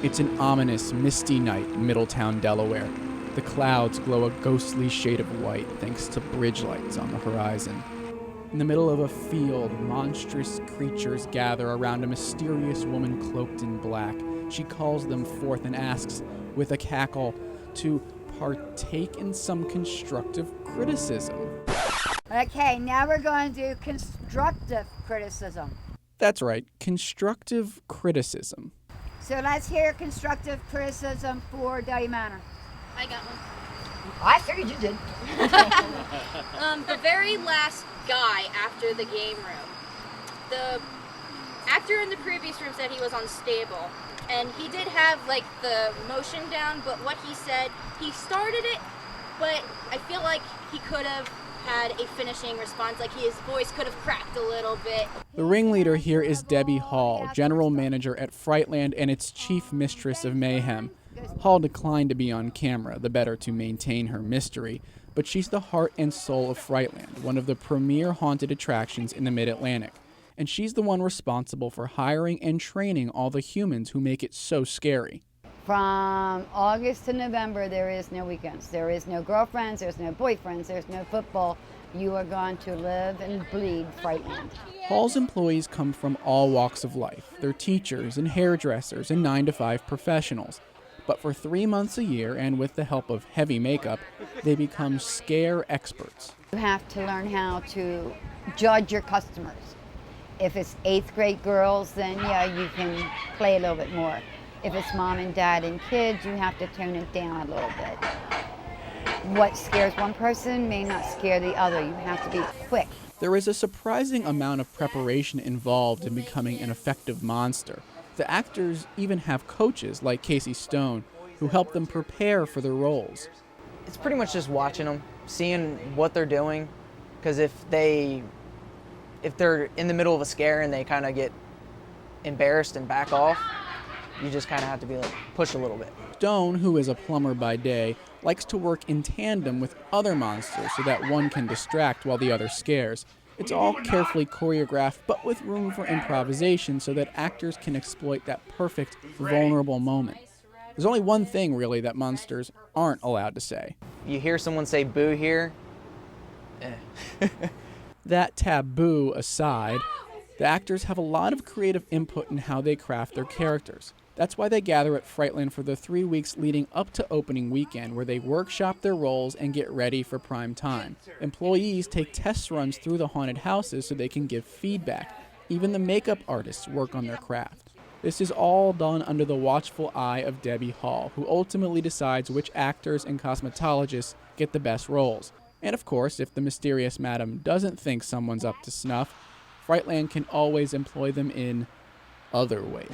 It's an ominous, misty night in Middletown, Delaware. The clouds glow a ghostly shade of white thanks to bridge lights on the horizon. In the middle of a field, monstrous creatures gather around a mysterious woman cloaked in black. She calls them forth and asks, with a cackle, to partake in some constructive criticism. Okay, now we're going to do constructive criticism. That's right, constructive criticism. So let's hear constructive criticism for Dahlia Manor. I got one. I figured you did. The very last guy after the game room, the actor in the previous room said he was unstable, and he did have like the motion down, but what he said, he started it, but I feel like he could have had a finishing response, like his voice could have cracked a little bit. The ringleader here is Debbie Hall, general manager at Frightland and its chief mistress of mayhem. Hall declined to be on camera, the better to maintain her mystery, but she's the heart and soul of Frightland, one of the premier haunted attractions in the Mid-Atlantic. And she's the one responsible for hiring and training all the humans who make it so scary. From August to November, there is no weekends. There is no girlfriends, there's no boyfriends, there's no football. You are going to live and bleed Frightland. Hall's employees come from all walks of life. They're teachers and hairdressers and 9-to-5 professionals. But for 3 months a year, and with the help of heavy makeup, they become scare experts. You have to learn how to judge your customers. If it's 8th grade girls, then yeah, you can play a little bit more. If it's mom and dad and kids, you have to tone it down a little bit. What scares one person may not scare the other. You have to be quick. There is a surprising amount of preparation involved in becoming an effective monster. The actors even have coaches like Casey Stone who help them prepare for their roles. It's pretty much just watching them, seeing what they're doing, because if they're in the middle of a scare and they kind of get embarrassed and back off, you just kind of have to be like, push a little bit. Stone, who is a plumber by day, likes to work in tandem with other monsters so that one can distract while the other scares. It's all carefully choreographed, but with room for improvisation so that actors can exploit that perfect, vulnerable moment. There's only one thing, really, that monsters aren't allowed to say. You hear someone say boo here, That taboo aside, the actors have a lot of creative input in how they craft their characters. That's why they gather at Frightland for the 3 weeks leading up to opening weekend, where they workshop their roles and get ready for prime time. Employees take test runs through the haunted houses so they can give feedback. Even the makeup artists work on their craft. This is all done under the watchful eye of Debbie Hall, who ultimately decides which actors and cosmetologists get the best roles. And of course, if the mysterious madam doesn't think someone's up to snuff, Frightland can always employ them in other ways.